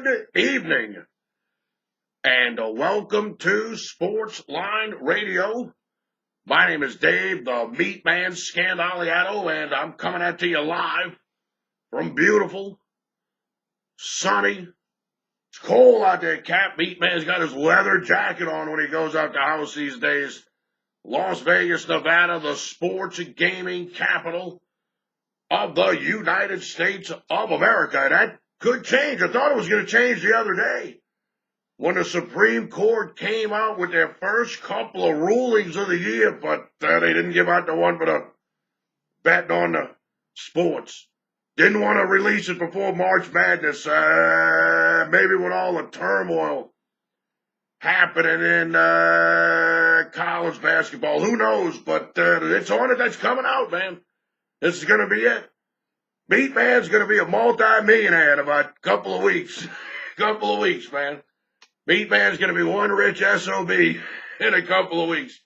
Good evening, and welcome to Sportsline Radio. My name is Dave, the MeatMan Scandaliato, and I'm coming at you live from beautiful, sunny. It's cold out there, Cap. MeatMan's got his leather jacket on when he goes out the house these days. Las Vegas, Nevada, the sports and gaming capital of the United States of America. And that could change. I thought it was going to change the other day when the Supreme Court came out with their first couple of rulings of the year, but they didn't give out the one for the betting on the sports. Didn't want to release it before March Madness, maybe with all the turmoil happening in college basketball. Who knows? But it's on it. That's coming out, man. This is going to be it. MeatMan's going to be a multi-millionaire in about a couple of weeks. Couple of weeks, man. MeatMan's going to be one rich SOB in a couple of weeks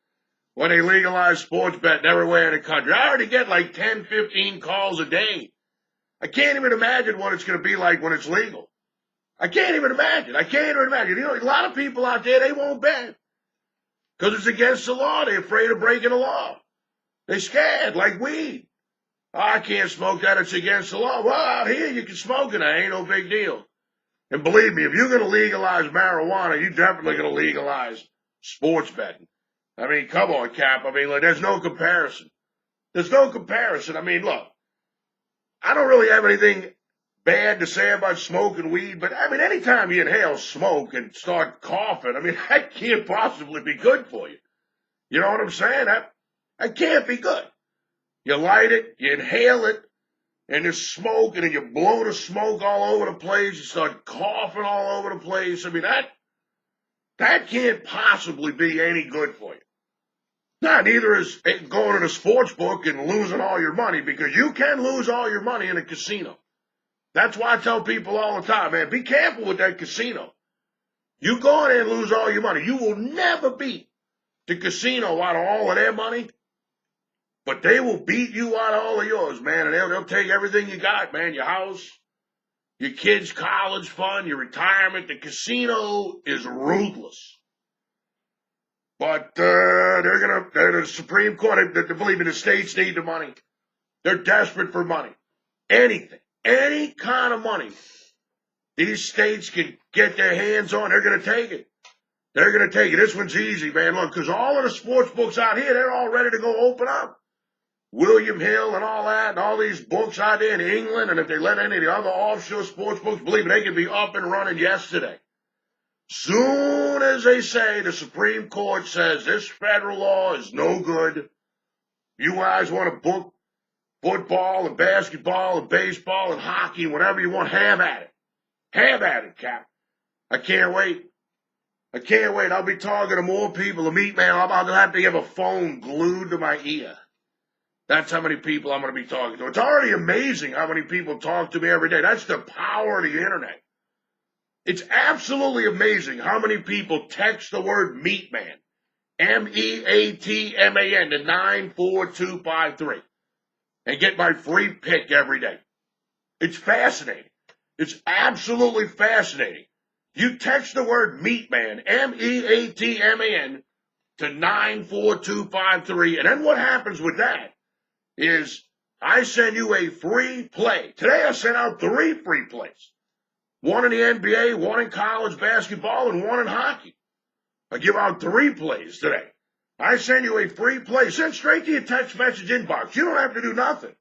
when they legalize sports betting everywhere in the country. I already get like 10, 15 calls a day. I can't even imagine what it's going to be like when it's legal. I can't even imagine. You know, a lot of people out there, they won't bet because it's against the law. They're afraid of breaking the law. They're scared, like weed. Oh, I can't smoke that. It's against the law. Well, out here, you can smoke it. That ain't no big deal. And believe me, if you're going to legalize marijuana, you're definitely going to legalize sports betting. I mean, come on, Cap. I mean, look, there's no comparison. There's no comparison. I mean, look, I don't really have anything bad to say about smoking weed, but I mean, anytime you inhale smoke and start coughing, I mean, that can't possibly be good for you. You know what I'm saying? That can't be good. You light it, you inhale it, and there's smoke, and then you blow the smoke all over the place. You start coughing all over the place. I mean, that can't possibly be any good for you. Now, neither is going to the sports book and losing all your money, because you can lose all your money in a casino. That's why I tell people all the time, man, be careful with that casino. You go in there and lose all your money. You will never beat the casino out of all of their money. But they will beat you out of all of yours, man, and they'll take everything you got, man, your house, your kids' college fund, your retirement. The casino is ruthless. But they're the Supreme Court, they believe in the states need the money. They're desperate for money. Anything, any kind of money these states can get their hands on, they're going to take it. They're going to take it. This one's easy, man, look, because all of the sports books out here, they're all ready to go open up. William Hill and all that, and all these books out there in England, and if they let any of the other offshore sports books, believe me, they can be up and running yesterday. Soon as they say the Supreme Court says this federal law is no good, you guys want to book football and basketball and baseball and hockey and whatever you want, have at it. Have at it, Cap. I can't wait. I'll be talking to more people. The MeatMan, I'll have to have a phone glued to my ear. That's how many people I'm going to be talking to. It's already amazing how many people talk to me every day. That's the power of the internet. It's absolutely amazing how many people text the word MeatMan, M-E-A-T-M-A-N, to 94253 and get my free pick every day. It's fascinating. It's absolutely fascinating. You text the word MeatMan, M-E-A-T-M-A-N, to 94253, and then what happens with that is I send you a free play. Today I sent out 3 free plays. One in the NBA, one in college basketball, and one in hockey. I give out 3 plays today. I send you a free play. Send straight to your text message inbox. You don't have to do nothing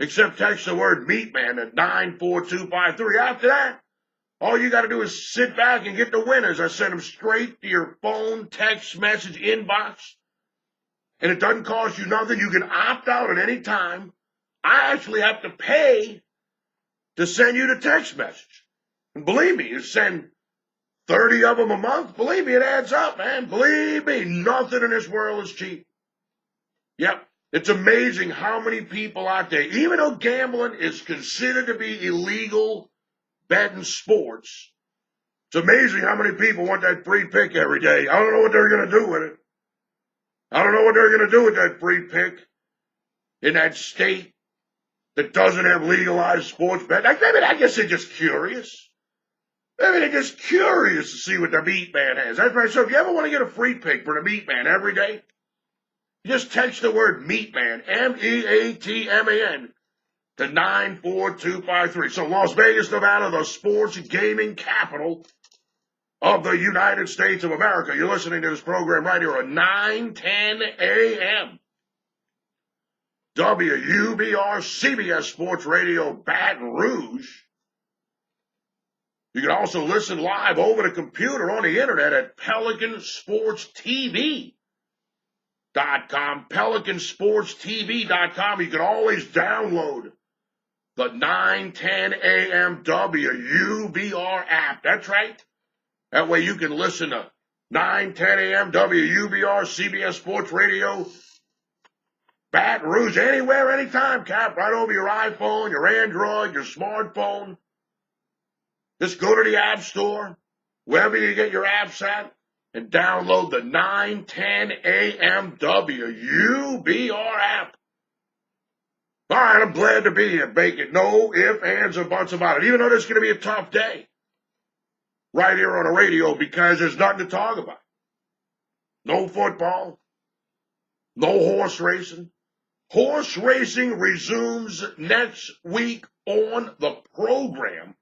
except text the word MeatMan at 94253. After that, all you got to do is sit back and get the winners. I send them straight to your phone text message inbox. And it doesn't cost you nothing. You can opt out at any time. I actually have to pay to send you the text message. And believe me, you send 30 of them a month. Believe me, it adds up, man. Believe me, nothing in this world is cheap. Yep, it's amazing how many people out there, even though gambling is considered to be illegal betting sports, it's amazing how many people want that free pick every day. I don't know what they're going to do with it. I don't know what they're going to do with that free pick in that state that doesn't have legalized sports betting. I guess they're just curious. I mean, they're just curious to see what the MeatMan has. That's right. So if you ever want to get a free pick for the MeatMan every day, just text the word MeatMan, MEATMAN, to 94253. So Las Vegas, Nevada, the sports gaming capital of the United States of America. You're listening to this program right here at 9:10 a.m. WUBR CBS Sports Radio Baton Rouge. You can also listen live over the computer on the internet at PelicanSportsTV.com. PelicanSportsTV.com. You can always download the 9:10 a.m. WUBR app. That's right. That way you can listen to 9:10 a.m. WUBR CBS Sports Radio Baton Rouge anywhere, anytime, Cap. Right over your iPhone, your Android, your smartphone. Just go to the App Store, wherever you get your apps at, and download the 9:10 a.m. WUBR app. All right, I'm glad to be here, Bacon. No ifs, ands, or buts about it. Even though this is going to be a tough day right here on the radio because there's nothing to talk about. No football. No horse racing. Horse racing resumes next week on the program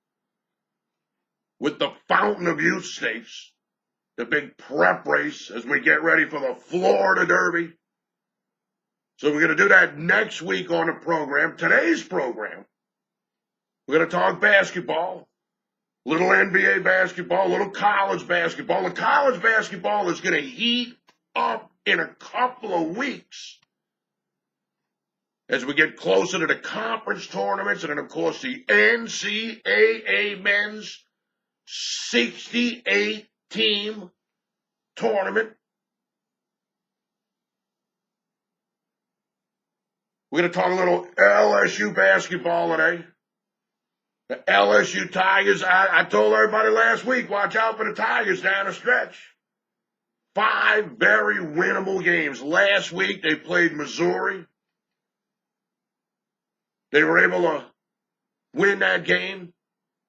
with the Fountain of Youth Stakes, the big prep race as we get ready for the Florida Derby. So we're going to do that next week on the program. Today's program, we're going to talk basketball, little NBA basketball, little college basketball. The college basketball is going to heat up in a couple of weeks as we get closer to the conference tournaments and then, of course, the NCAA men's 68-team tournament. We're going to talk a little LSU basketball today. The LSU Tigers, I told everybody last week, watch out for the Tigers down the stretch. 5 very winnable games. Last week they played Missouri. They were able to win that game.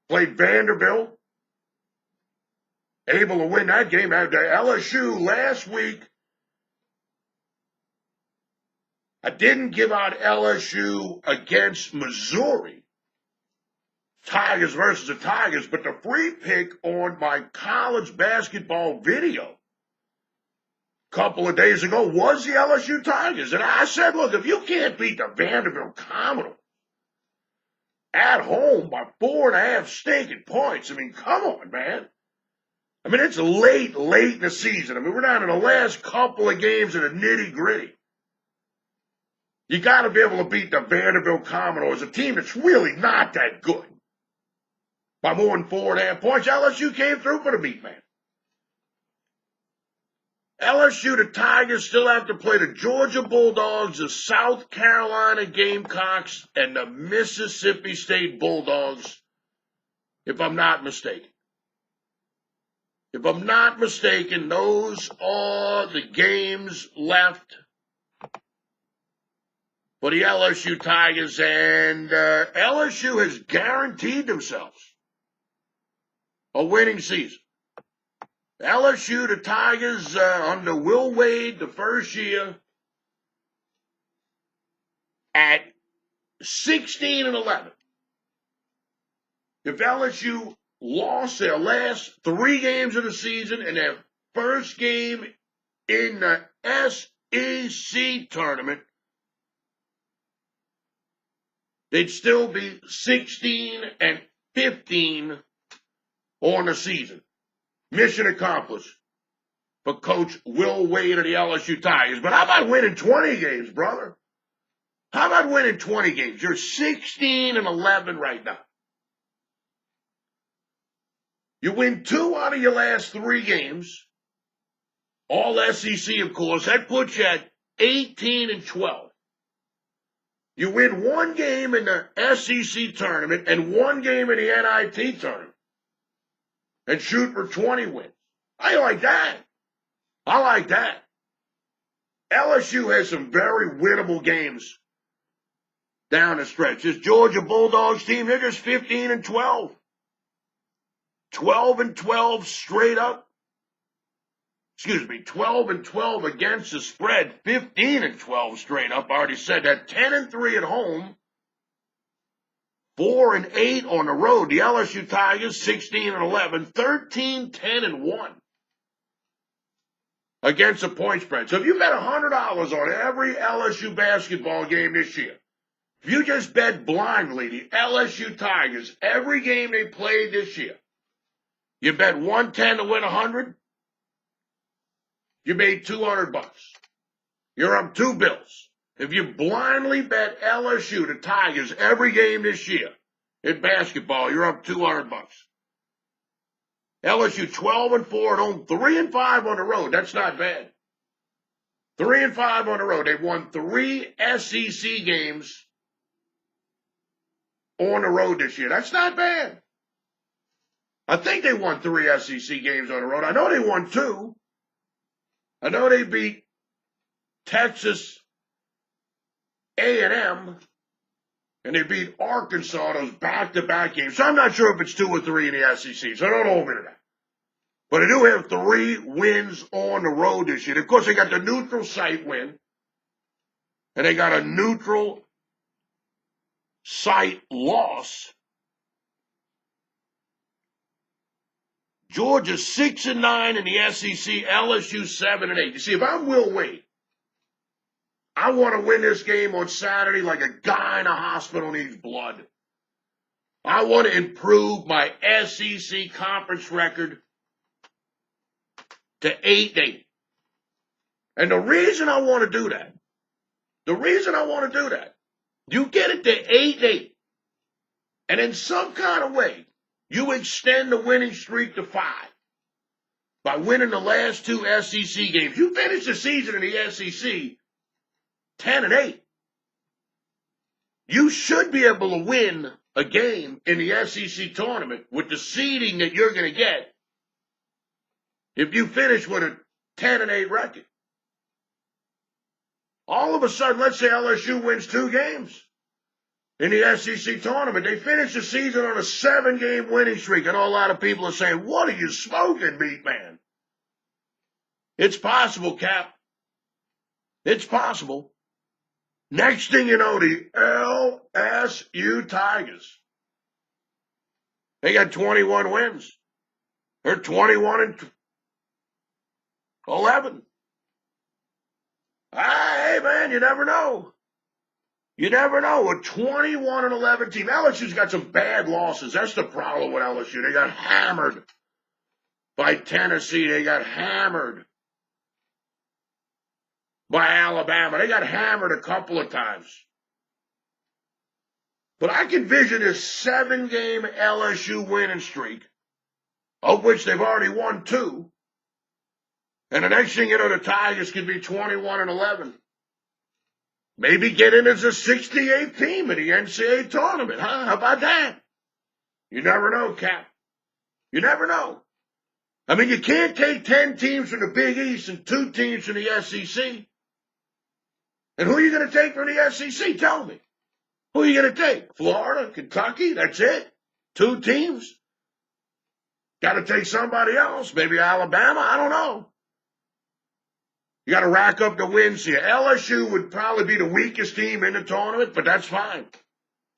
Played Vanderbilt. Able to win that game. The LSU last week, I didn't give out LSU against Missouri. Tigers versus the Tigers, but the free pick on my college basketball video a couple of days ago was the LSU Tigers. And I said, look, if you can't beat the Vanderbilt Commodores at home by 4.5 stinking points, I mean, come on, man. I mean, it's late in the season. I mean, we're down to the last couple of games of the nitty-gritty. You got to be able to beat the Vanderbilt Commodores, a team that's really not that good, by more than 4.5 points. LSU came through for the MeatMan. LSU, the Tigers, still have to play the Georgia Bulldogs, the South Carolina Gamecocks, and the Mississippi State Bulldogs, if I'm not mistaken. If I'm not mistaken, those are the games left for the LSU Tigers, and LSU has guaranteed themselves a winning season. LSU, the Tigers, under Will Wade, the first year, at 16-11. If LSU lost their last 3 games of the season and their first game in the SEC tournament, they'd still be 16-15 on the season. Mission accomplished for Coach Will Wade of the LSU Tigers. But how about winning 20 games, brother? How about winning 20 games? You're 16-11 right now. You win 2 out of your last 3 games. All SEC, of course. That puts you at 18-12. You win 1 game in the SEC tournament and 1 game in the NIT tournament. And shoot for 20 wins. I like that. I like that. LSU has some very winnable games down the stretch. This Georgia Bulldogs team, they're just 15-12. 12-12 straight up. 12-12 against the spread, 15-12 straight up. I already said that. 10-3 at home, 4-8 on the road. The LSU Tigers 16-11, 13-10-1 against the point spread. So if you bet $100 on every LSU basketball game this year, if you just bet blindly the LSU Tigers every game they played this year, you bet 110 to win 100. You made $200. You're up $2 bills. If you blindly bet LSU, the Tigers, every game this year in basketball, you're up $200. LSU 12-4 at home, 3-5 on the road. That's not bad. 3-5 on the road. They've won 3 SEC games on the road this year. That's not bad. I think they won 3 SEC games on the road. I know they won 2. I know they beat Texas A&M, and they beat Arkansas, those back-to-back games. So I'm not sure if it's 2 or 3 in the SEC, so don't hold me to that. But they do have 3 wins on the road this year. Of course, they got the neutral site win, and they got a neutral site loss. Georgia 6-9 in the SEC, LSU 7-8. You see, if I'm Will Wade, I want to win this game on Saturday like a guy in a hospital needs blood. I want to improve my SEC conference record to 8-8. And the reason I want to do that, you get it to 8-8, and in some kind of way, you extend the winning streak to 5 by winning the last 2 SEC games. You finish the season in the SEC 10-8. You should be able to win a game in the SEC tournament with the seeding that you're going to get if you finish with a 10-8 record. All of a sudden, let's say LSU wins 2 games in the SEC tournament. They finish the season on a 7-game winning streak. I know a lot of people are saying, what are you smoking, MeatMan? It's possible, Cap. It's possible. Next thing you know, the LSU Tigers, they got 21 wins. They're 21-11. Hey, man, you never know. You never know. A 21-11 team. LSU's got some bad losses. That's the problem with LSU. They got hammered by Tennessee. They got hammered by Alabama. They got hammered a couple of times. But I can vision this 7-game LSU winning streak, of which they've already won 2. And the next thing you know, the Tigers could be 21-11. Maybe get in as a 68th team in the NCAA tournament, huh? How about that? You never know, Cap. You never know. I mean, you can't take 10 teams from the Big East and 2 teams from the SEC. And who are you going to take from the SEC? Tell me. Who are you going to take? Florida, Kentucky? That's it? 2 teams? Got to take somebody else. Maybe Alabama? I don't know. You got to rack up the wins here. LSU would probably be the weakest team in the tournament, but that's fine.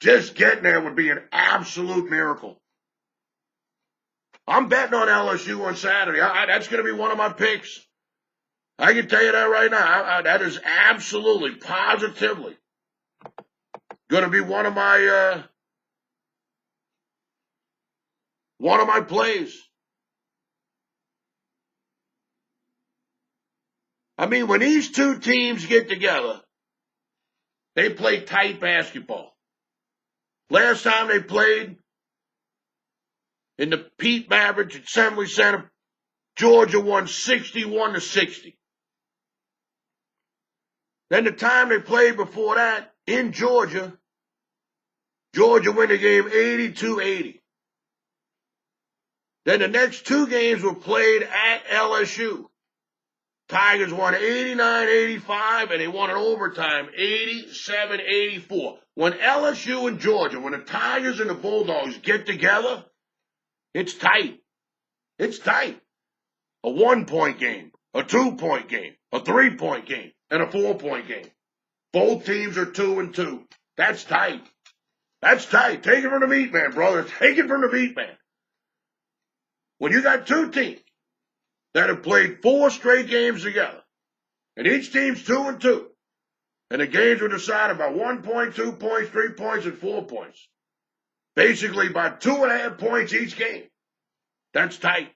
Just getting there would be an absolute miracle. I'm betting on LSU on Saturday. That's going to be one of my picks. I can tell you that right now. That is absolutely, positively going to be one of my plays. I mean, when these 2 teams get together, they play tight basketball. Last time they played in the Pete Maravich Assembly Center, Georgia won 61-60. Then the time they played before that in Georgia, Georgia won the game 82-80. Then the next 2 games were played at LSU. Tigers won 89-85, and they won in overtime 87-84. When LSU and Georgia, when the Tigers and the Bulldogs get together, it's tight. It's tight. A 1-point game, a 2-point game, a 3-point game, and a 4-point game. Both teams are 2-2. That's tight. That's tight. Take it from the MeatMan, brother. Take it from the MeatMan. When you got two teams that have played 4 straight games together, and each team's 2-2, and the games were decided by 1 point, 2 points, 3 points, and 4 points, basically by 2.5 points each game. That's tight.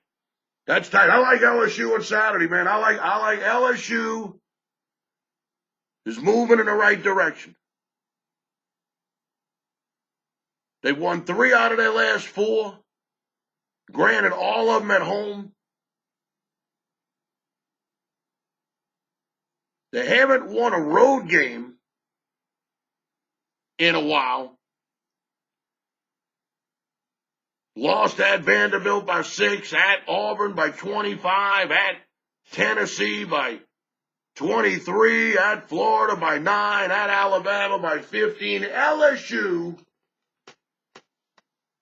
That's tight. I like LSU on Saturday, man. I like LSU is moving in the right direction. They won 3 out of their last 4. Granted, all of them at home. They haven't won a road game in a while. Lost at Vanderbilt by 6, at Auburn by 25, at Tennessee by 23, at Florida by 9, at Alabama by 15. LSU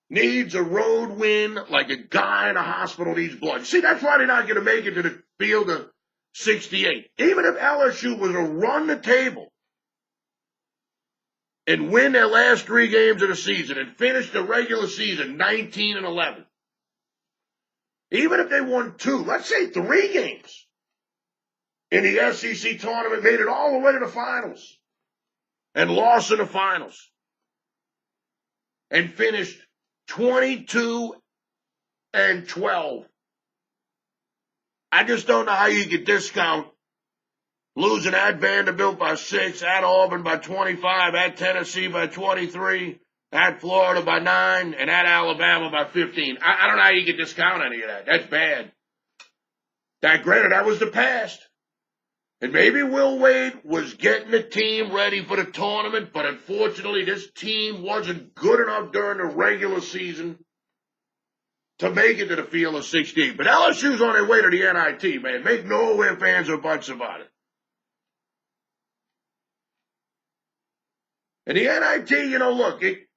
needs a road win like a guy in a hospital needs blood. See, that's why they're not going to make it to the field of 68. Even if LSU was to run the table and win their last 3 games of the season and finish the regular season 19-11, even if they won 2, let's say 3 games in the SEC tournament, made it all the way to the finals and lost in the finals and finished 22-12. I just don't know how you could discount losing at Vanderbilt by 6, at Auburn by 25, at Tennessee by 23, at Florida by 9, and at Alabama by 15. I don't know how you could discount any of that. That's bad. Granted, that was the past. And maybe Will Wade was getting the team ready for the tournament, but unfortunately this team wasn't good enough during the regular season to make it to the field of 16. But LSU's on their way to the NIT, man. Make no ifs, ands, or buts about it. And the NIT, look, it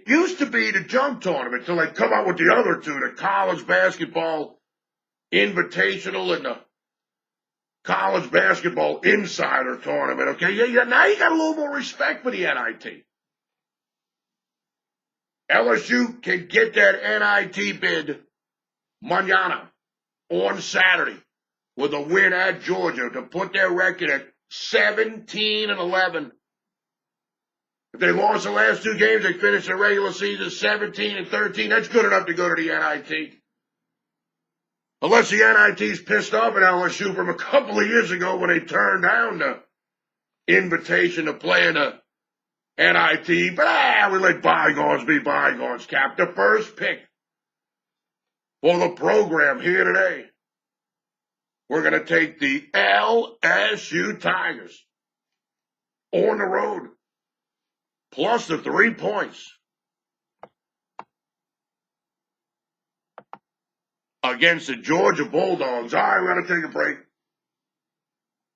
used to be the jump tournament till they come out with the other 2, the college basketball invitational and the college basketball insider tournament, okay? Yeah, now you got a little more respect for the NIT. LSU can get that NIT bid mañana, on Saturday, with a win at Georgia to put their record at 17-11. If they lost the last 2 games, they finished the regular season 17-13. That's good enough to go to the NIT. Unless the NIT's pissed off at LSU from a couple of years ago when they turned down the invitation to play in the NIT. But we let bygones be bygones, Cap. The first pick for the program here today, we're going to take the LSU Tigers on the road, plus the 3 points against the Georgia Bulldogs. All right, we're going to take a break.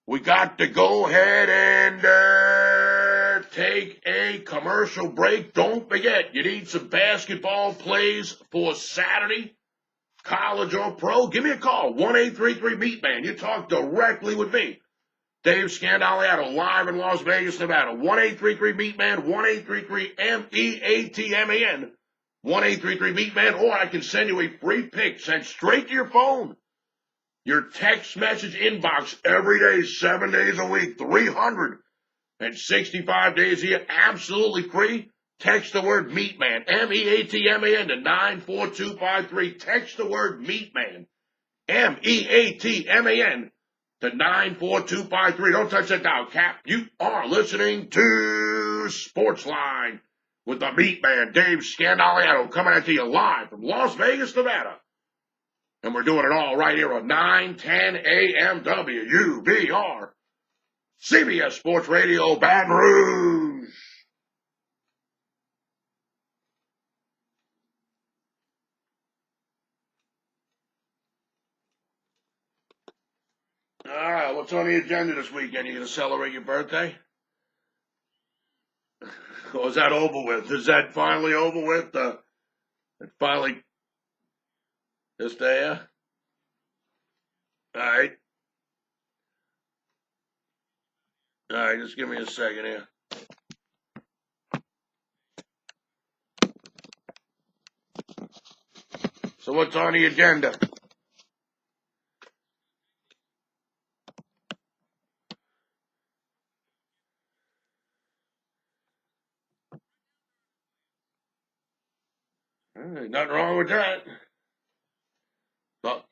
We got to go ahead and take a commercial break. Don't forget, you need some basketball plays for Saturday, college or pro. Give me a call, 1-833-MeatMan. You talk directly with me, Dave Scandaliato, live in Las Vegas, Nevada. 1-833-MeatMan, 1-833-MEATMAN. 1-833-MeatMan, or I can send you a free pick sent straight to your phone. Your text message inbox every day, 7 days a week, 365 days a year, absolutely free. Text the word MeatMan, MEATMAN to 94253. Text the word MeatMan, MEATMAN to 94253. Don't touch that dial, Cap. You are listening to Sportsline with the MeatMan, Dave Scandaliato, coming at you live from Las Vegas, Nevada. And we're doing it all right here on 910 AM WUBR, CBS Sports Radio, Baton Rouge. All right, what's on the agenda this weekend? You going to celebrate your birthday? Or is that over with? Is that finally over with? It finally just there? All right. All right, just give me a second here. So what's on the agenda? Nothing wrong with that. But,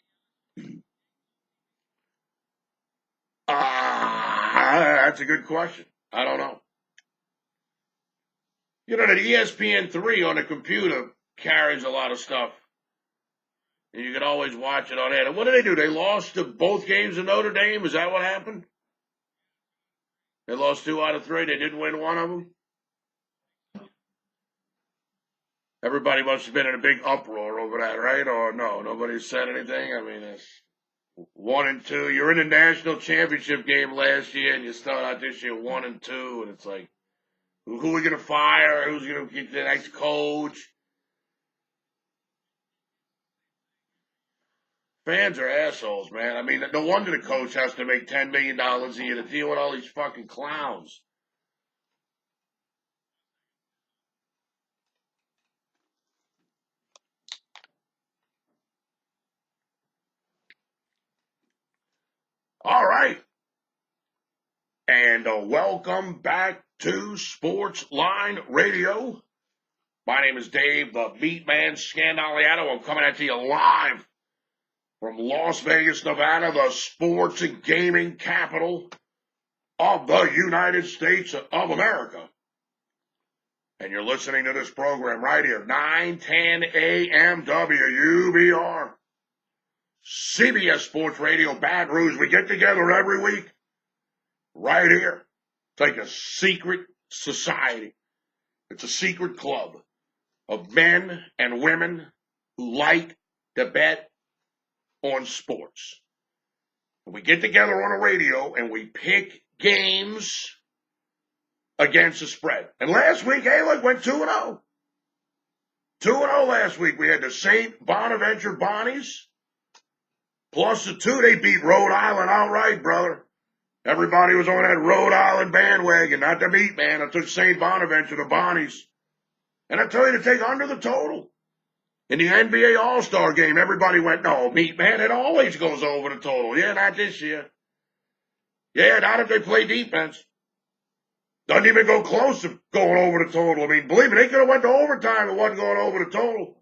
that's a good question. I don't know. You know that ESPN3 on the computer carries a lot of stuff. And you can always watch it on there. And what did they do? They lost both games in Notre Dame? Is that what happened? They lost 2 out of 3. They didn't win one of them? Everybody must have been in a big uproar over that, right? Or no, nobody said anything? I mean, it's 1 and 2. You're in the national championship game last year, and you start out this year 1 and 2, and it's like, who are we going to fire? Who's going to get the next coach? Fans are assholes, man. I mean, no wonder the coach has to make $10 million a year to deal with all these fucking clowns. All right. And welcome back to Sports Line Radio. My name is Dave, the MeatMan Scandaliato. I'm coming at you live from Las Vegas, Nevada, the sports and gaming capital of the United States of America. And you're listening to this program right here, 910 AM WUBR. CBS Sports Radio, Baton Rouge. We get together every week right here. It's like a secret society. It's a secret club of men and women who like to bet on sports. And we get together on a radio and we pick games against the spread. And last week, hey, look, went 2-0. 2-0 last week. We had the St. Bonaventure Bonnies. Plus the 2, they beat Rhode Island outright, brother. Everybody was on that Rhode Island bandwagon, not the MeatMan. I took St. Bonaventure, the Bonnies. And I tell you to take under the total. In the NBA All-Star game, everybody went, no, MeatMan, it always goes over the total. Yeah, not this year. Yeah, not if they play defense. Doesn't even go close to going over the total. I mean, believe me, they could have went to overtime and wasn't going over the total.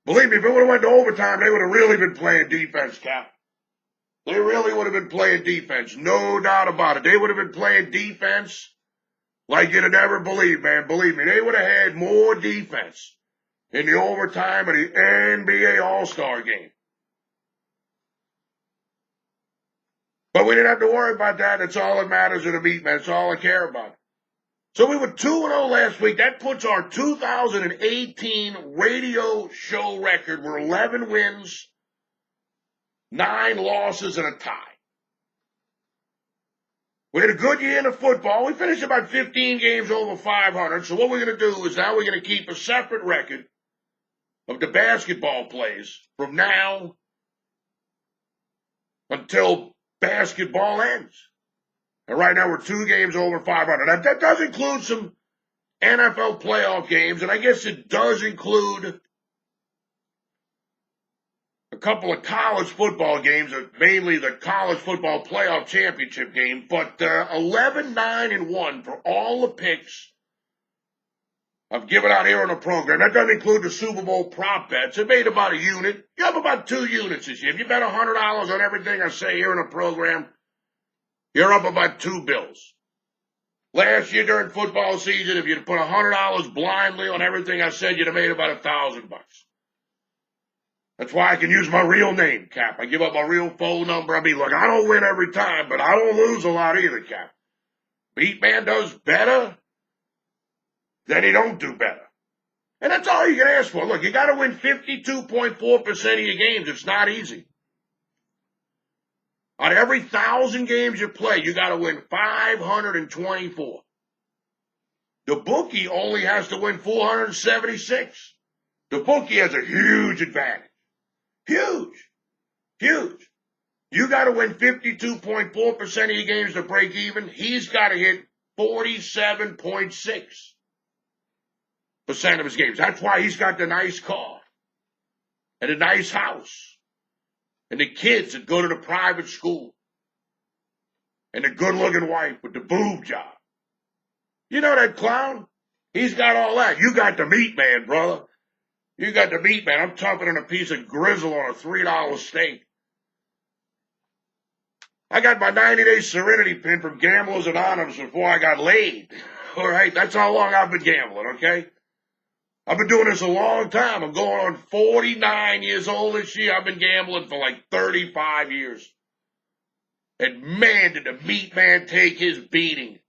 Believe me, if it would have went to overtime, they would have really been playing defense, Cap. They really would have been playing defense. No doubt about it. They would have been playing defense like you'd have never believed, man. Believe me, they would have had more defense in the overtime of the NBA All-Star game. But we didn't have to worry about that. That's all that matters in the MeatMan. That's all I care about. So we were 2-0 last week. That puts our 2018 radio show record. We're 11 wins, 9 losses, and a tie. We had a good year in the football. We finished about 15 games over 500. So what we're going to do is now we're going to keep a separate record of the basketball plays from now until basketball ends. And right now we're 2 games over 500. That does include some NFL playoff games, and I guess it does include a couple of college football games, mainly the college football playoff championship game. But 11-9-1 for all the picks I've given out here on the program. That doesn't include the Super Bowl prop bets. It made about a unit. You have about 2 units this year. If you bet $100 on everything I say here in the program, you're up about 2 bills. Last year during football season, if you'd put $100 blindly on everything I said, you'd have made about $1,000. That's why I can use my real name, Cap. I give up my real phone number. I mean, look, I don't win every time, but I don't lose a lot either, Cap. MeatMan does better, then he don't do better. And that's all you can ask for. Look, you got to win 52.4% of your games. It's not easy. Out of every 1,000 games you play, you got to win 524. The bookie only has to win 476. The bookie has a huge advantage. Huge. Huge. You got to win 52.4% of your games to break even. He's got to hit 47.6% of his games. That's why he's got the nice car and a nice house and the kids that go to the private school and the good-looking wife with the boob job. You know that clown? He's got all that. You got the meat man, brother. You got the meat man. I'm tougher than a piece of grizzle on a $3 steak. I got my 90-day serenity pin from Gamblers Anonymous before I got laid. All right? That's how long I've been gambling, okay? I've been doing this a long time. I'm going on 49 years old this year. I've been gambling for like 35 years. And man, did the meat man take his beating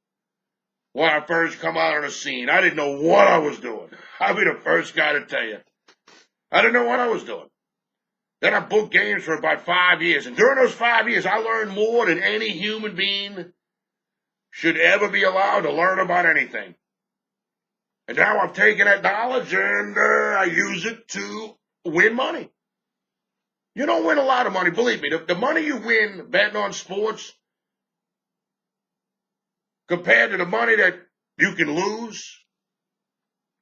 when I first come out on the scene. I didn't know what I was doing. I'll be the first guy to tell you. I didn't know what I was doing. Then I booked games for about 5 years. And during those 5 years, I learned more than any human being should ever be allowed to learn about anything. And now I've taken that knowledge and I use it to win money. You don't win a lot of money. Believe me, the money you win betting on sports compared to the money that you can lose.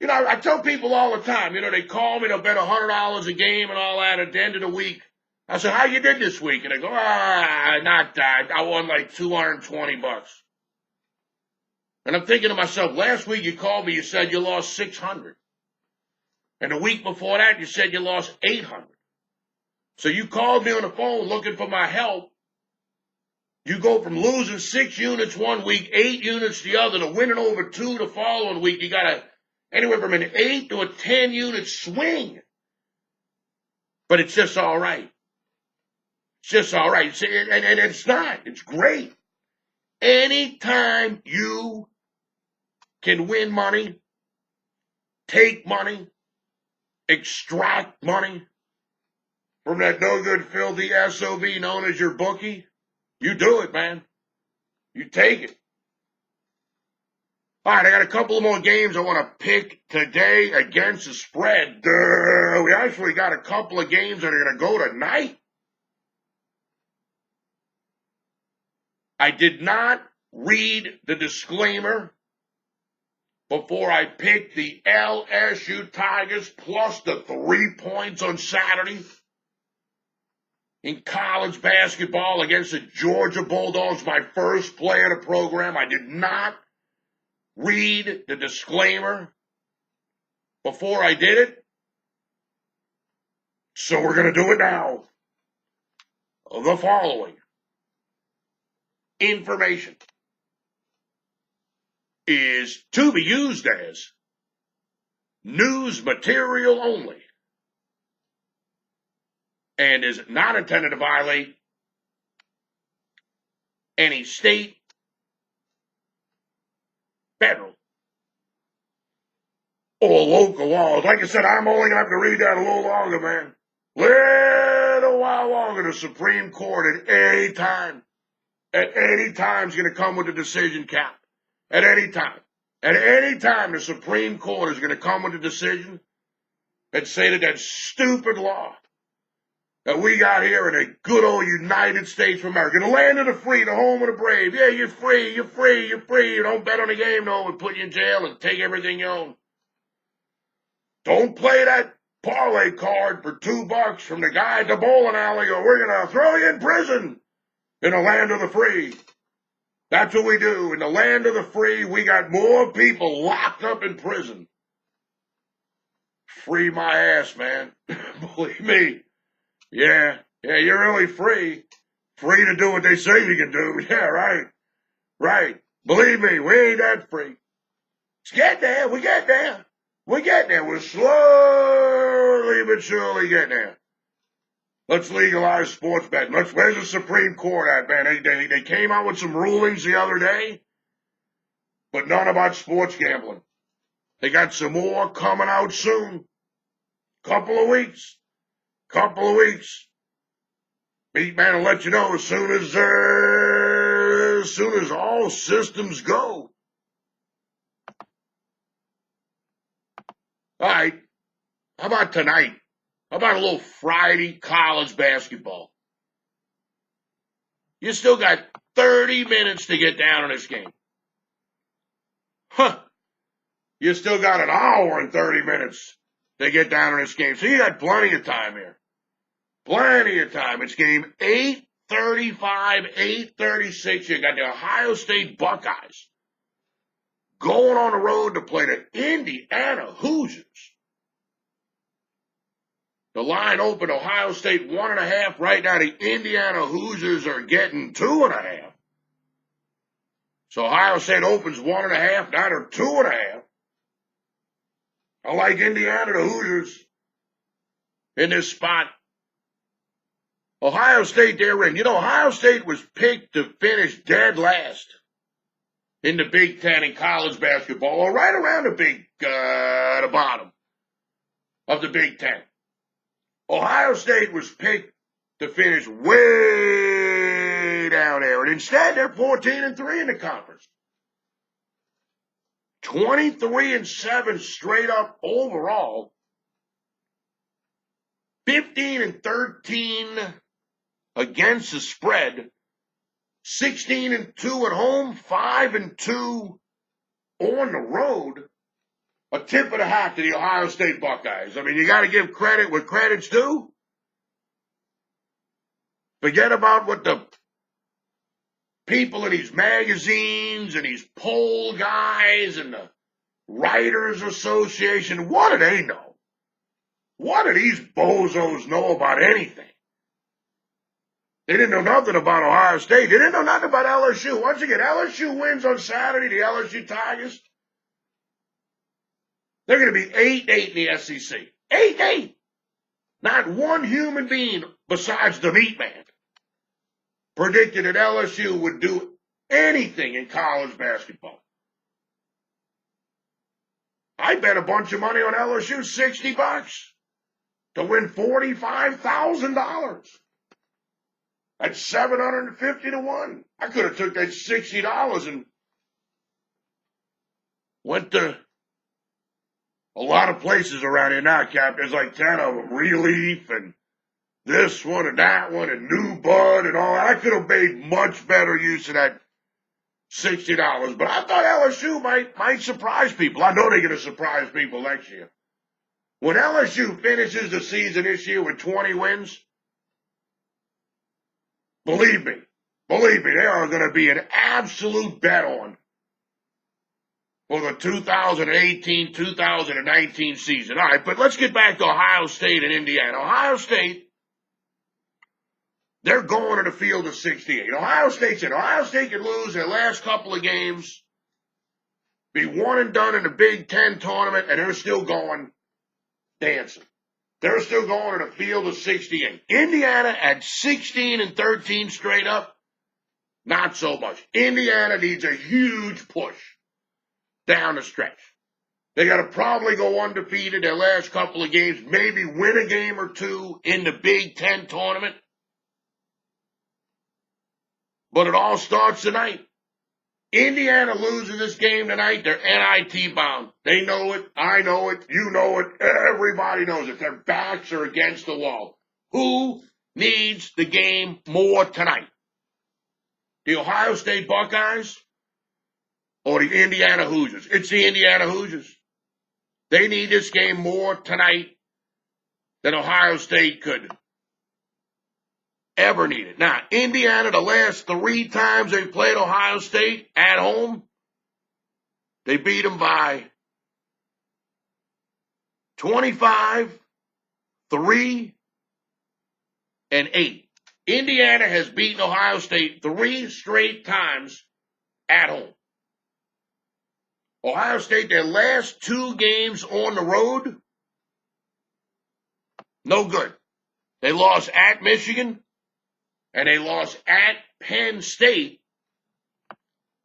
You know, I tell people all the time, they call me, they'll bet $100 a game and all that at the end of the week. I said, how you did this week? And they go, not that. I won like $220. And I'm thinking to myself, last week you called me, you said you lost 600. And the week before that, you said you lost 800. So you called me on the phone looking for my help. You go from losing 6 units one week, 8 units the other, to winning over 2 the following week. You got anywhere from an 8 to a 10 unit swing. But it's just all right. It's just all right. And it's not. It's great. Anytime you can win money, take money, extract money from that no-good, filthy SOB known as your bookie, you do it, man. You take it. All right, I got a couple of more games I want to pick today against the spread. We actually got a couple of games that are going to go tonight. I did not read the disclaimer before I picked the LSU Tigers plus the 3 points on Saturday in college basketball against the Georgia Bulldogs, my first play of the program. I did not read the disclaimer before I did it. So we're going to do it now. The following information is to be used as news material only and is not intended to violate any state, federal, or local laws. Like I said, I'm only going to have to read that a little longer, man. Little while longer. The Supreme Court at any time is going to come with a decision cap. At any time. At any time, the Supreme Court is going to come with a decision and say that stupid law that we got here in the good old United States of America, the land of the free, the home of the brave. Yeah, you're free, you're free, you're free. You don't bet on the game, no, and put you in jail and take everything you own. Don't play that parlay card for $2 from the guy at the bowling alley, or we're going to throw you in prison in the land of the free. That's what we do. In the land of the free, we got more people locked up in prison. Free my ass, man. Believe me. Yeah, you're really free. Free to do what they say you can do. Yeah, right. Believe me, we ain't that free. Let's get there. We get there. We're slowly but surely getting there. Let's legalize sports betting. Where's the Supreme Court at, man? They came out with some rulings the other day, but none about sports gambling. They got some more coming out soon. Couple of weeks. MeatMan will let you know as soon as all systems go. All right. How about tonight? How about a little Friday college basketball? You still got 30 minutes to get down in this game. You still got an hour and 30 minutes to get down in this game. So you got plenty of time here. Plenty of time. It's game 8:35, 8:36. You got the Ohio State Buckeyes going on the road to play the Indiana Hoosiers. The line opened Ohio State 1.5. Right now, the Indiana Hoosiers are getting 2.5. So Ohio State opens 1.5. Now they're 2.5. I like Indiana, the Hoosiers, in this spot. Ohio State, they're in. You know, Ohio State was picked to finish dead last in the Big Ten in college basketball, or right around the bottom of the Big Ten. Ohio State was picked to finish way down there, and instead they're 14-3 in the conference. 23-7 straight up overall. 15-13 against the spread. 16-2 at home, 5-2 on the road. A tip of the hat to the Ohio State Buckeyes. I mean, you got to give credit where credit's due. Forget about what the people in these magazines and these poll guys and the Writers Association, what do they know? What do these bozos know about anything? They didn't know nothing about Ohio State. They didn't know nothing about LSU. Once again, LSU wins on Saturday, the LSU Tigers. They're going to be 8-8 in the SEC. 8-8. Not one human being besides the MeatMan predicted that LSU would do anything in college basketball. I bet a bunch of money on LSU, $60, to win $45,000. That's 750 to 1. I could have took that $60 and went to a lot of places around here now, Cap. There's like 10 of them. Relief and this one and that one and New Bud and all. I could have made much better use of that $60. But I thought LSU might surprise people. I know they're going to surprise people next year. When LSU finishes the season this year with 20 wins, believe me, they are going to be an absolute bet on for the 2018-2019 season. All right, but let's get back to Ohio State and Indiana. Ohio State, they're going to the field of 68. Ohio State can lose their last couple of games, be one and done in the Big Ten tournament, and they're still going dancing. They're still going to the field of 68. Indiana at 16-13 straight up, not so much. Indiana needs a huge push down the stretch. They got to probably go undefeated their last couple of games, maybe win a game or two in the Big Ten tournament. But it all starts tonight. Indiana loses this game tonight, they're NIT bound. They know it, I know it, you know it, everybody knows it. Their backs are against the wall. Who needs the game more tonight? The Ohio State Buckeyes or the Indiana Hoosiers? It's the Indiana Hoosiers. They need this game more tonight than Ohio State could ever need it. Now, Indiana, the last 3 times they played Ohio State at home, they beat them by 25, 3, and 8. Indiana has beaten Ohio State 3 straight times at home. Ohio State, their last 2 games on the road, no good. They lost at Michigan, and they lost at Penn State.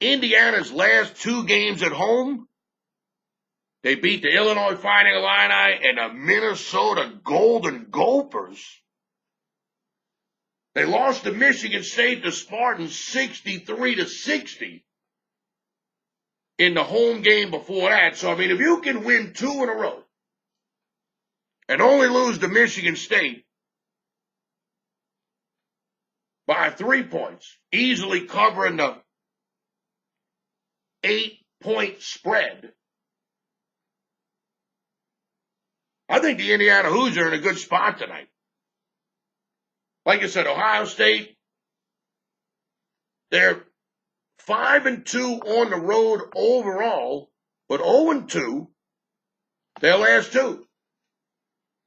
Indiana's last 2 games at home, they beat the Illinois Fighting Illini and the Minnesota Golden Gophers. They lost to Michigan State, the Spartans, 63-60 in the home game before that. So, I mean, if you can win 2 in a row and only lose to Michigan State, by 3 points, easily covering the 8-point spread. I think the Indiana Hoosiers are in a good spot tonight. Like I said, Ohio State, they're 5-2 on the road overall, but 0-2 their last two.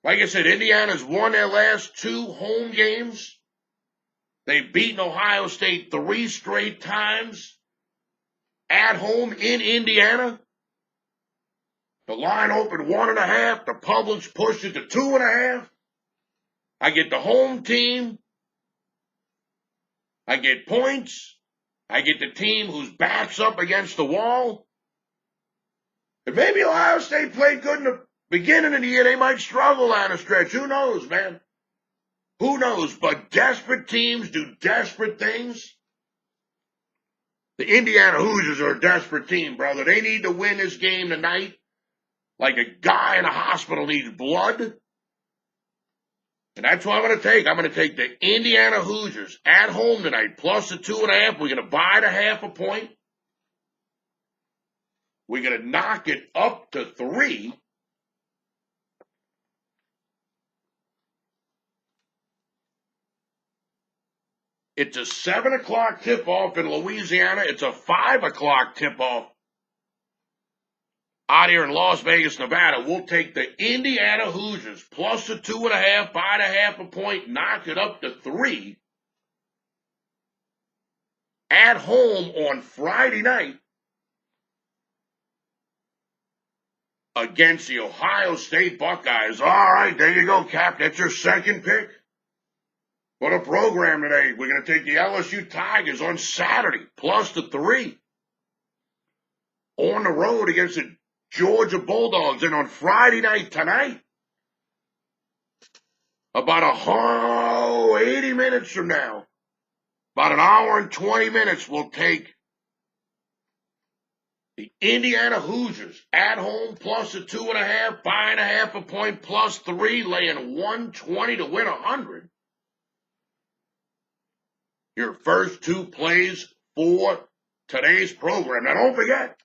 Like I said, Indiana's won their last 2 home games. They've beaten Ohio State 3 straight times at home in Indiana. The line opened 1.5. The Publix pushed it to 2.5. I get the home team. I get points. I get the team whose back's up against the wall. And maybe Ohio State played good in the beginning of the year. They might struggle down the stretch. Who knows, man? Who knows? But desperate teams do desperate things. The Indiana Hoosiers are a desperate team, brother. They need to win this game tonight like a guy in a hospital needs blood. And that's what I'm going to take. I'm going to take the Indiana Hoosiers at home tonight, plus the 2.5. We're going to buy the 0.5 point. We're going to knock it up to 3. It's a 7 o'clock tip-off in Louisiana. It's a 5 o'clock tip-off out here in Las Vegas, Nevada. We'll take the Indiana Hoosiers plus the 2.5, buy the 0.5 point, knock it up to 3. At home on Friday night against the Ohio State Buckeyes. All right, there you go, Cap. That's your second pick. What a program today. We're going to take the LSU Tigers on Saturday, plus the 3. On the road against the Georgia Bulldogs. And on Friday night tonight, about 80 minutes from now, about an hour and 20 minutes, we'll take the Indiana Hoosiers at home plus the 2.5, buying a 0.5 point plus 3, laying 120 to win 100. Your first 2 plays for today's program. Now, don't forget,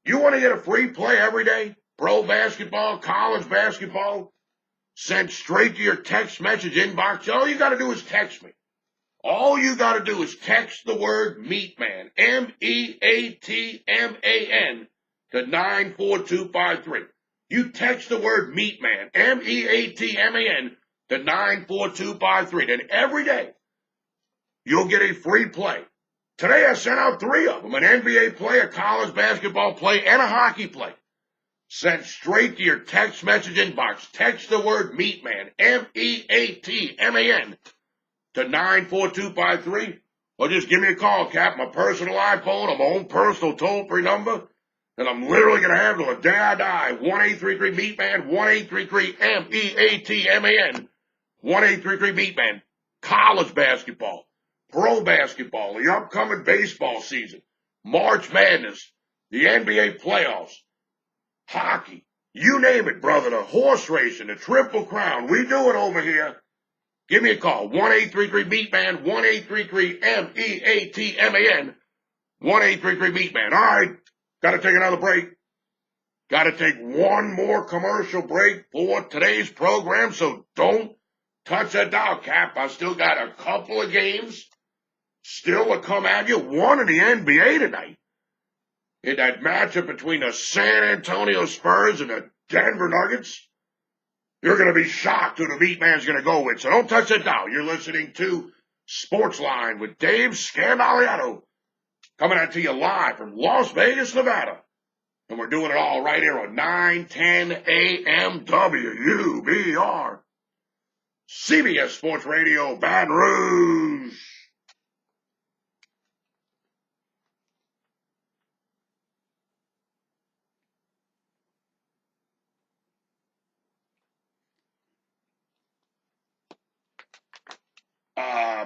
you want to get a free play every day? Pro basketball, college basketball, sent straight to your text message inbox. All you got to do is text me. All you got to do is text the word MeatMan, MEATMAN, to 94253. You text the word MeatMan, MEATMAN, to 94253. Then every day, you'll get a free play. Today I sent out 3 of them, an NBA play, a college basketball play, and a hockey play. Sent straight to your text message inbox. Text the word MeatMan, MEATMAN, to 94253. Or just give me a call, Cap, my personal iPhone, or my own personal toll-free number. And I'm literally going to have till the day I die. 1-833-MeatMan, 1-833-MEATMAN, 1-833-MeatMan. College basketball. Pro basketball, the upcoming baseball season, March Madness, the NBA playoffs, hockey, you name it, brother, the horse racing, the Triple Crown, we do it over here. Give me a call, 1-833-MeatMan, 1-833-MEATMAN, 1-833-MeatMan. All right, got to take another break. Got to take one more commercial break for today's program, so don't touch that dial, Cap. I still got a couple of games still to come at you. One in the NBA tonight. In that matchup between the San Antonio Spurs and the Denver Nuggets. You're going to be shocked who the MeatMan's going to go with. So don't touch that dial. You're listening to Sportsline with Dave Scandaliato. Coming out to you live from Las Vegas, Nevada. And we're doing it all right here on 910 AM WUBR. CBS Sports Radio, Baton Rouge.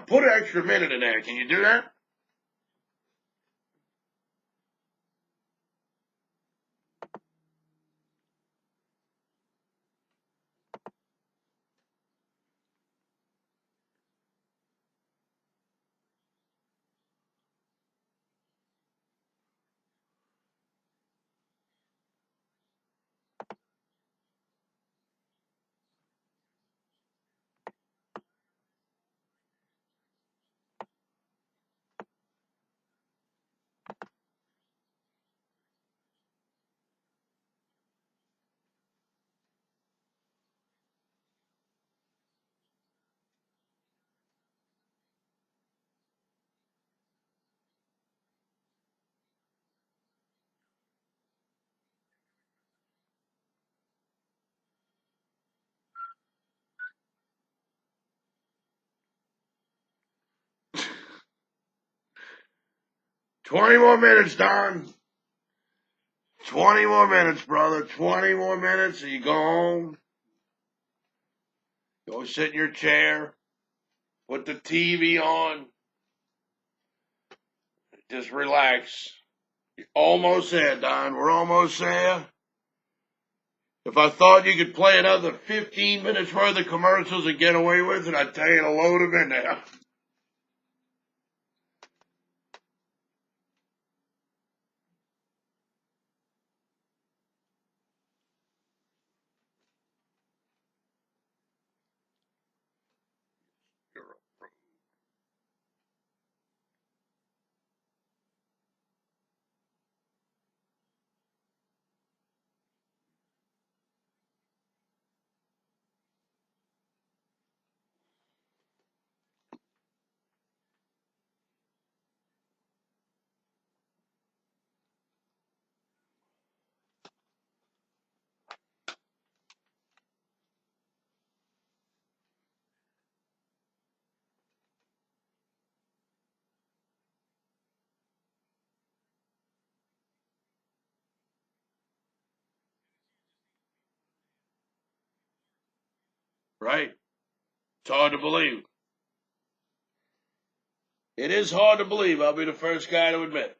Put an extra minute in there. Can you do that? 20 more minutes, Don. 20 more minutes, brother. 20 more minutes and you go home. Go sit in your chair. Put the TV on. Just relax. You're almost there, Don. We're almost there. If I thought you could play another 15 minutes worth of commercials and get away with it, I'd tell you to load them in there. Right? It's hard to believe. It is hard to believe. I'll be the first guy to admit.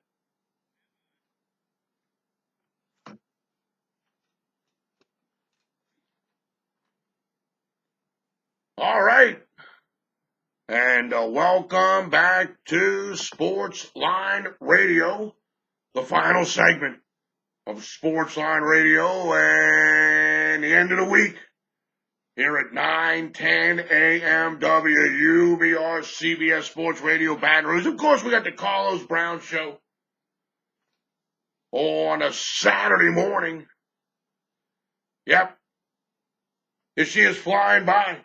All right. And welcome back to Sports Line Radio, the final segment of Sports Line Radio and the end of the week here at 9:10 a.m. WUBR CBS Sports Radio Baton Rouge. Of course, we got the Carlos Brown Show on a Saturday morning. Yep. This year's flying by.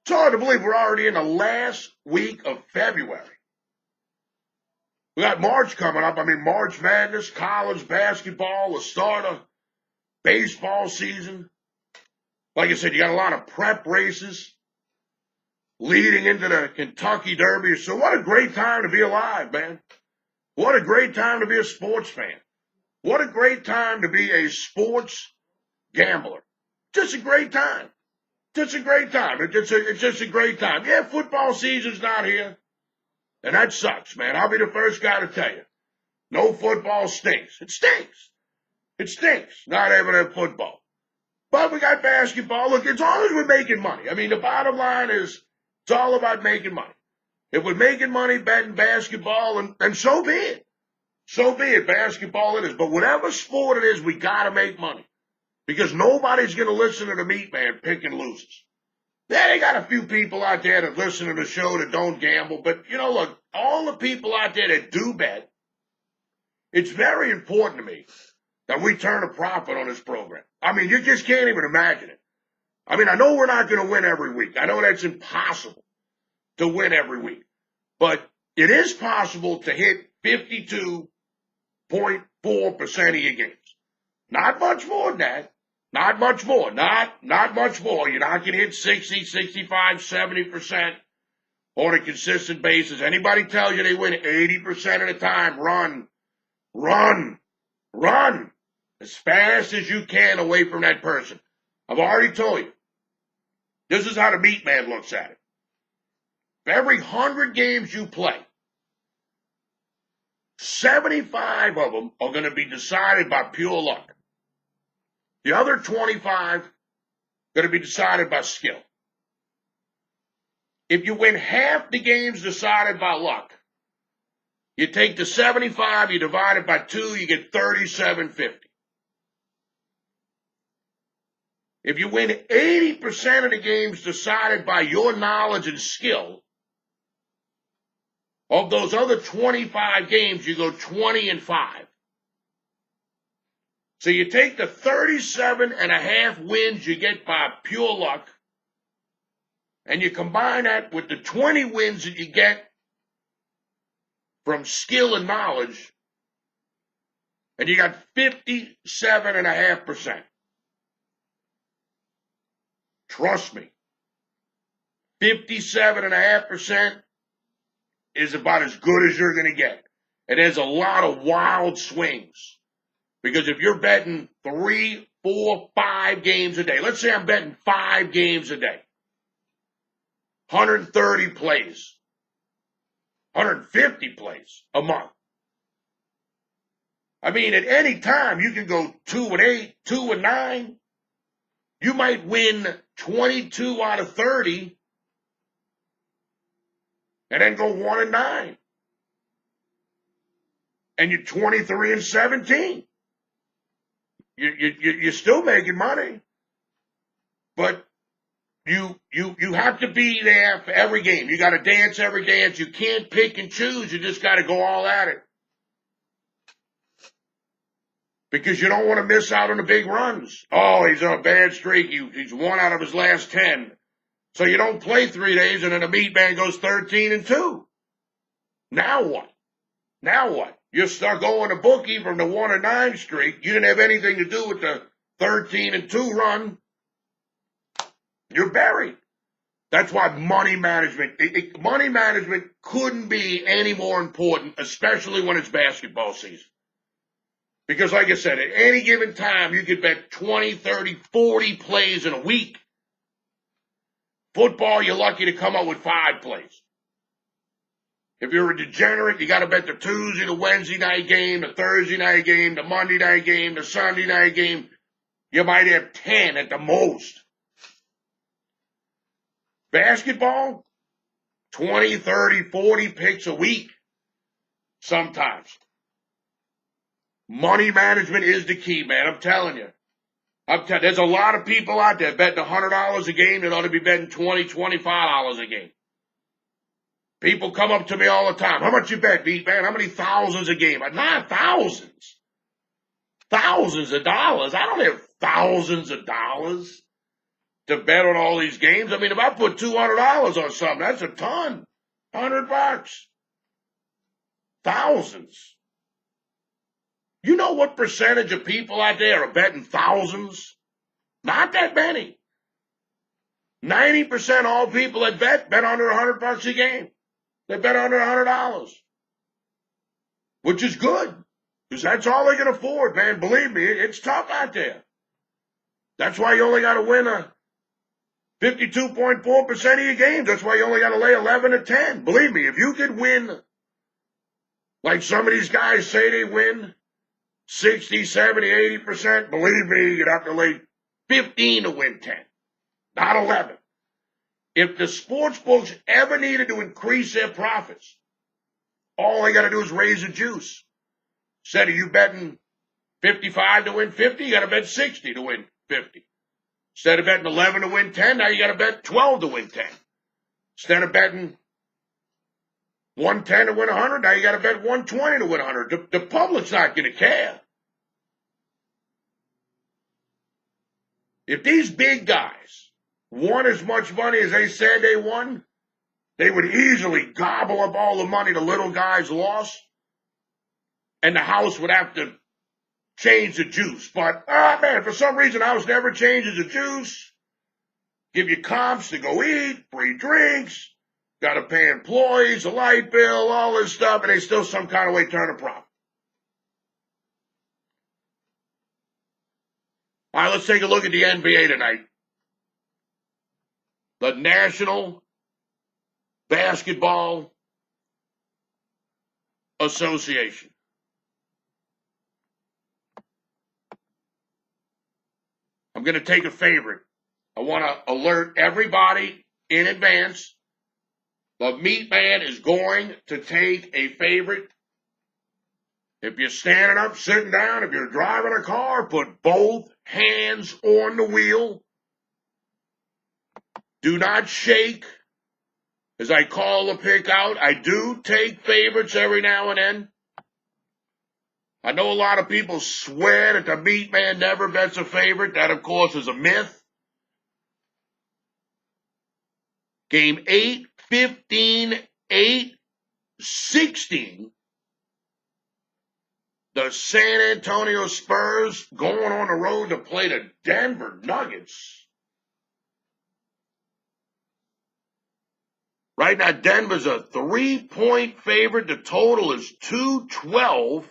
It's hard to believe we're already in the last week of February. We got March coming up. I mean, March Madness, college basketball, the start of baseball season. Like I said, you got a lot of prep races leading into the Kentucky Derby. So what a great time to be alive, man. What a great time to be a sports fan. What a great time to be a sports gambler. Just a great time. Just a great time. It's just a great time. Yeah, football season's not here. And that sucks, man. I'll be the first guy to tell you. No football stinks. It stinks. It stinks not having a football. But we got basketball. Look, as long as we're making money. I mean, the bottom line is it's all about making money. If we're making money betting basketball, and so be it. So be it. Basketball it is. But whatever sport it is, we got to make money. Because nobody's going to listen to the MeatMan picking losers. Yeah, they got a few people out there that listen to the show that don't gamble. But, you know, look, all the people out there that do bet, it's very important to me that we turn a profit on this program. I mean, you just can't even imagine it. I mean, I know we're not going to win every week. I know that's impossible to win every week. But it is possible to hit 52.4% of your games. Not much more than that. Not much more. Not much more. You're not going to hit 60, 65, 70% on a consistent basis. Anybody tells you they win 80% of the time, run as fast as you can away from that person. I've already told you. This is how the MeatMan looks at it. For every 100 games you play, 75 of them are going to be decided by pure luck. The other 25 going to be decided by skill. If you win half the games decided by luck, you take the 75, you divide it by 2, you get 37.50. If you win 80% of the games decided by your knowledge and skill, of those other 25 games, you go 20-5. So you take the 37.5 wins you get by pure luck, and you combine that with the 20 wins that you get from skill and knowledge, and you got 57.5%. Trust me, 57.5% is about as good as you're going to get. And there's a lot of wild swings. Because if you're betting 3, 4, 5 games a day, let's say I'm betting 5 games a day, 130 plays, 150 plays a month. I mean, at any time, you can go 2-8, 2-9. You might win 22 out of 30 and then go 1-9. And you're 23-17. You're still making money. But you have to be there for every game. You got to dance every dance. You can't pick and choose. You just got to go all at it. Because you don't want to miss out on the big runs. Oh, he's on a bad streak. He's 1 out of his last 10. So you don't play 3 days and then the MeatMan goes 13-2. Now what? Now what? You start going to bookie from the 1-9 streak. You didn't have anything to do with the 13-2 run. You're buried. That's why money management couldn't be any more important, especially when it's basketball season. Because like I said, at any given time, you could bet 20, 30, 40 plays in a week. Football, you're lucky to come up with 5 plays. If you're a degenerate, you got to bet the Tuesday, the Wednesday night game, the Thursday night game, the Monday night game, the Sunday night game. You might have 10 at the most. Basketball, 20, 30, 40 picks a week sometimes. Money management is the key, man. I'm telling you. There's a lot of people out there betting $100 a game that ought to be betting $20, $25 a game. People come up to me all the time. How much you bet, MeatMan? How many thousands a game? Not thousands. Thousands of dollars. I don't have thousands of dollars to bet on all these games. I mean, if I put $200 on something, that's a ton. $100. Thousands. You know what percentage of people out there are betting thousands? Not that many. 90% of all people that bet under $100 a game. They bet under $100. Which is good. Because that's all they can afford, man. Believe me, it's tough out there. That's why you only got to win a 52.4% of your games. That's why you only got to lay 11-10. Believe me, if you could win, like some of these guys say they win, 60, 70, 80%, believe me, you'd have to lay 15 to win 10, not 11. If the sports books ever needed to increase their profits, all they got to do is raise the juice. Instead of you betting 55 to win 50, you got to bet 60 to win 50. Instead of betting 11 to win 10, now you got to bet 12 to win 10. Instead of betting 110 to win 100, now you got to bet 120 to win 100. The public's not going to care. If these big guys won as much money as they said they won, they would easily gobble up all the money the little guys lost, and the house would have to change the juice. But, man, for some reason, the house never changes the juice. Give you comps to go eat, free drinks, got to pay employees, a light bill, all this stuff, and they still some kind of way turn a profit. All right, let's take a look at the NBA tonight. The National Basketball Association. I'm going to take a favorite. I want to alert everybody in advance. The MeatMan is going to take a favorite. If you're standing up, sitting down, if you're driving a car, put both hands on the wheel. Do not shake as I call the pick out. I do take favorites every now and then. I know a lot of people swear that the MeatMan never bets a favorite. That, of course, is a myth. Game 8, 15, 8, 16. The San Antonio Spurs going on the road to play the Denver Nuggets. Right now, Denver's a 3-point favorite. The total is 212.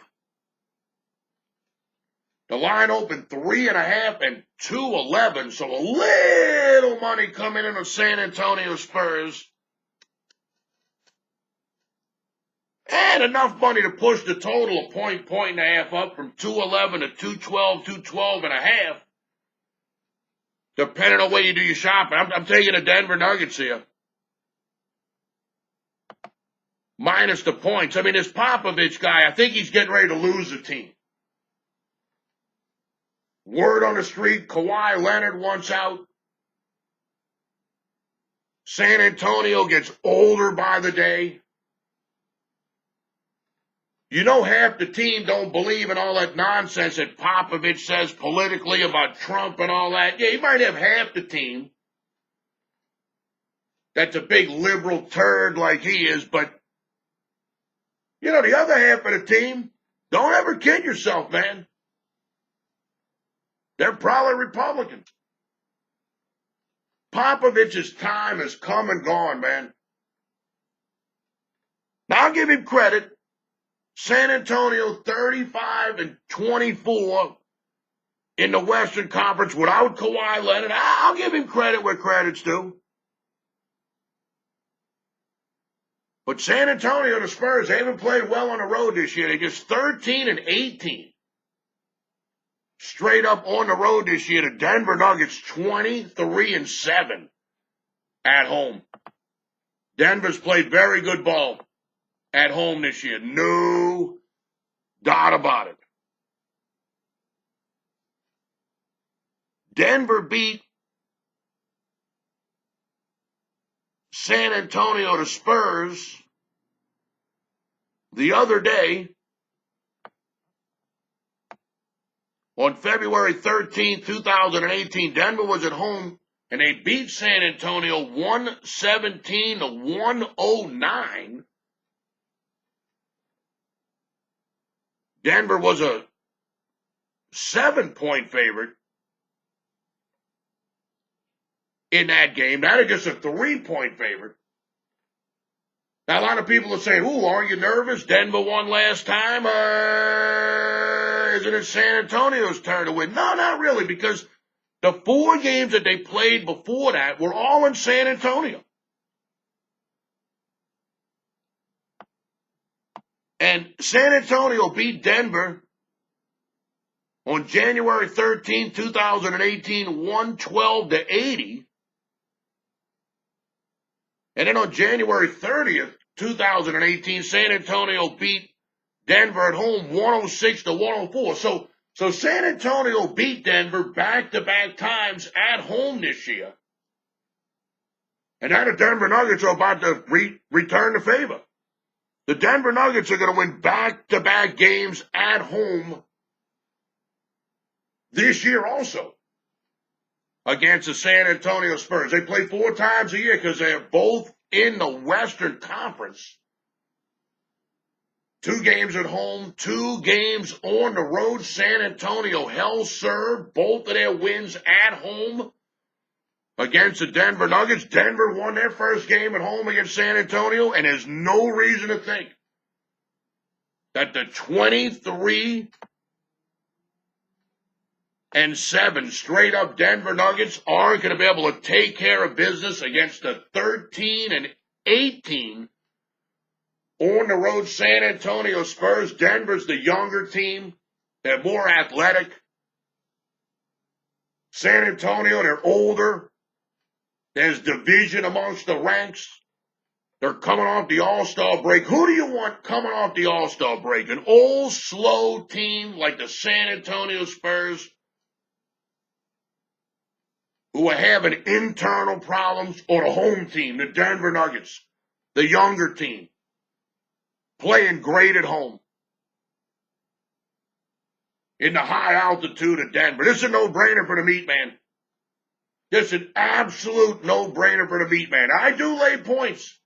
The line opened 3.5 and 211, so a little money coming in on San Antonio Spurs. And enough money to push the total a point and a half up from 211 to 212, 212 and a half. Depending on where you do your shopping. I'm taking the Denver Nuggets here. Minus the points. I mean, this Popovich guy, I think he's getting ready to lose the team. Word on the street, Kawhi Leonard wants out. San Antonio gets older by the day. You know half the team don't believe in all that nonsense that Popovich says politically about Trump and all that. Yeah, you might have half the team that's a big liberal turd like he is, but, you know, the other half of the team, don't ever kid yourself, man. They're probably Republicans. Popovich's time has come and gone, man. Now, I'll give him credit. San Antonio 35 and 24 in the Western Conference without Kawhi Leonard. I'll give him credit where credit's due. But San Antonio, the Spurs, they haven't played well on the road this year. They're just 13 and 18. Straight up on the road this year. The Denver Nuggets 23 and 7 at home. Denver's played very good ball at home this year. No doubt about it. Denver beat San Antonio, the Spurs, the other day on February 13, 2018. Denver was at home, and they beat San Antonio 117 to 109. Denver was a 7-point favorite in that game. Now they're just a 3-point favorite. Now, a lot of people are saying, ooh, aren't you nervous? Denver won last time. Isn't it San Antonio's turn to win? No, not really, because the 4 games that they played before that were all in San Antonio. And San Antonio beat Denver on January 13, 2018, 112 to 80. And then on January 30th, 2018, San Antonio beat Denver at home 106 to 104. So San Antonio beat Denver back-to-back times at home this year. And now the Denver Nuggets are about to return the favor. The Denver Nuggets are going to win back-to-back games at home this year also against the San Antonio Spurs. They play 4 times a year because they're both in the Western Conference. 2 games at home, 2 games on the road. San Antonio hell served both of their wins at home against the Denver Nuggets. Denver won their first game at home against San Antonio, and there's no reason to think that the 23 and 7 straight up Denver Nuggets aren't going to be able to take care of business against the 13 and 18 on the road San Antonio Spurs. Denver's the younger team. They're more athletic. San Antonio, they're older. There's division amongst the ranks. They're coming off the All-Star break. Who do you want coming off the All-Star break? An old, slow team like the San Antonio Spurs who are having internal problems, or the home team, the Denver Nuggets, the younger team, playing great at home in the high altitude of Denver? This is a no-brainer for the MeatMan. This is an absolute no-brainer for the MeatMan. I do lay points,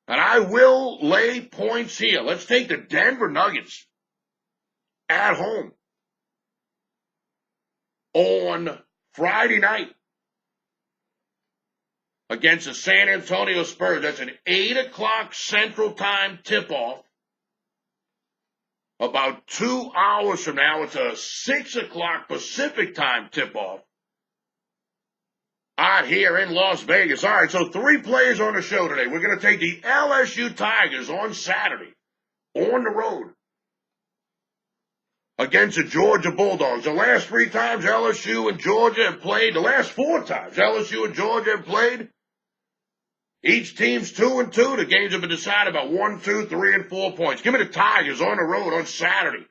and I will lay points here. Let's take the Denver Nuggets at home on Friday night. against the San Antonio Spurs. That's an 8 o'clock Central Time tip-off. About 2 hours from now, it's a 6 o'clock Pacific Time tip-off out here in Las Vegas. All right, so 3 players on the show today. We're going to take the LSU Tigers on Saturday on the road against the Georgia Bulldogs. The last 3 times LSU and Georgia have played, the last 4 times LSU and Georgia have played, each team's 2-2. The games have been decided by 1, 2, 3, and 4 points. Give me the Tigers on the road on Saturday,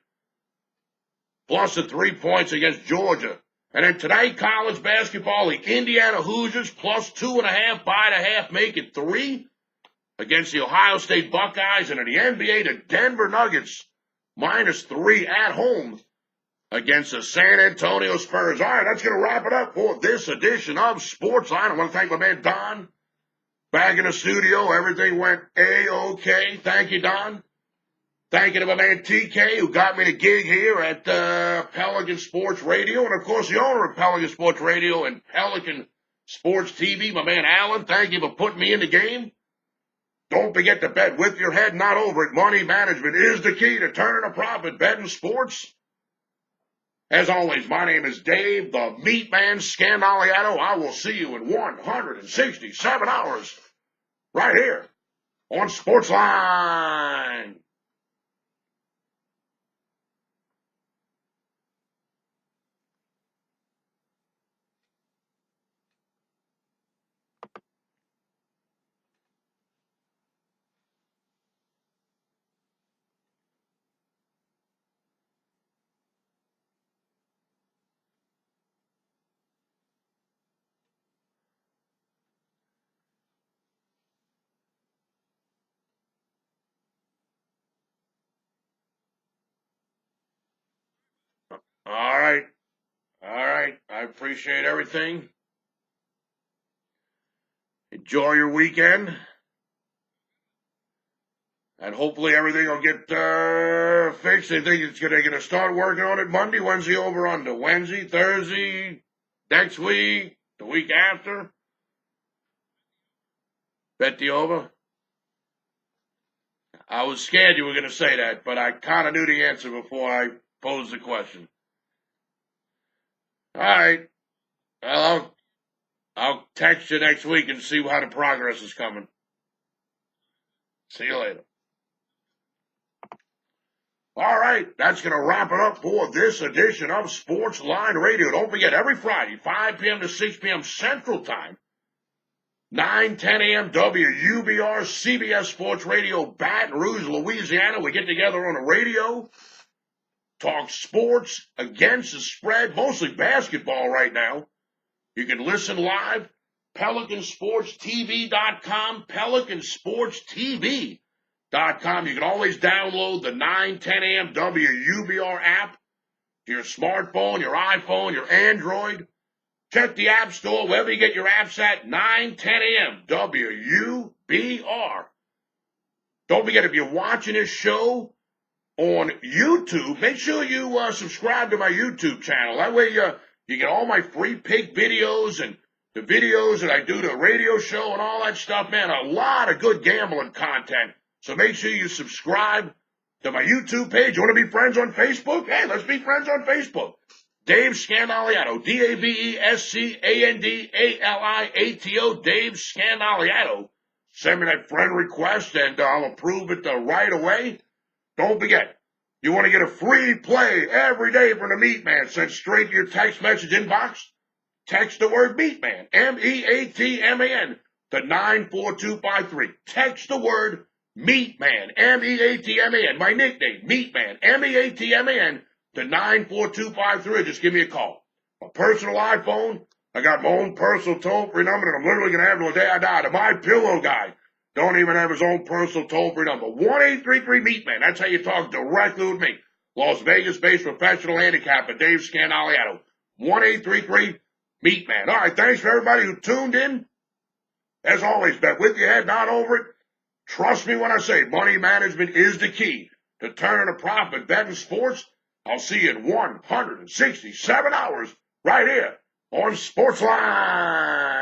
plus the 3 points against Georgia. And then tonight, college basketball, the Indiana Hoosiers plus 2.5, by the half, make it 3 against the Ohio State Buckeyes. And in the NBA, the Denver Nuggets -3 at home against the San Antonio Spurs. All right, that's going to wrap it up for this edition of Sportsline. I want to thank my man Don back in the studio. Everything went A-OK. Thank you, Don. Thank you to my man TK, who got me the gig here at Pelican Sports Radio. And, of course, the owner of Pelican Sports Radio and Pelican Sports TV, my man Alan. Thank you for putting me in the game. Don't forget to bet with your head, not over it. Money management is the key to turning a profit. Betting sports. As always, my name is Dave, the MeatMan Scandaliato. I will see you in 167 hours right here on Sportsline. All right. I appreciate everything. Enjoy your weekend. And hopefully everything will get fixed. They think they're going to start working on it Monday, Wednesday, over under. Wednesday, Thursday, next week, the week after. Bet the over. I was scared you were going to say that, but I kind of knew the answer before I posed the question. All right. Well, I'll text you next week and see how the progress is coming. See you later. All right, that's going to wrap it up for this edition of Sportsline Radio. Don't forget, every Friday, 5 p.m. to 6 p.m. Central Time, 9, 10 a.m. WUBR, CBS Sports Radio, Baton Rouge, Louisiana. We get together on the radio, talk sports against the spread, mostly basketball right now. You can listen live, PelicanSportsTV.com, PelicanSportsTV.com. You can always download the 9, 10 a.m. WUBR app to your smartphone, your iPhone, your Android. Check the App Store, wherever you get your apps at, 9, 10 a.m. WUBR. Don't forget, if you're watching this show on YouTube, make sure you subscribe to my YouTube channel. That way you get all my free pick videos and the videos that I do, the radio show and all that stuff, man. A lot of good gambling content. So make sure you subscribe to my YouTube page. You want to be friends on Facebook? Hey, let's be friends on Facebook. Dave Scandaliato, DaveScandaliato, Dave Scandaliato. Send me that friend request and I'll approve it right away. Don't forget, you want to get a free play every day from the MeatMan sent straight to your text message inbox? Text the word MeatMan, M-E-A-T-M-A-N, to 94253. Text the word MeatMan, M-E-A-T-M-A-N, my nickname, MeatMan, M-E-A-T-M-A-N, to 94253. Just give me a call. My personal iPhone, I got my own personal toll-free number that I'm literally going to have till the day I die. The My Pillow guy don't even have his own personal toll-free number. 1-833-MeatMan. That's how you talk directly with me. Las Vegas-based professional handicapper Dave Scandaliato. 1-833-MeatMan. All right, thanks for everybody who tuned in. As always, bet with your head, not over it. Trust me when I say money management is the key to turning a profit. Betting sports. I'll see you in 167 hours right here on Sportsline.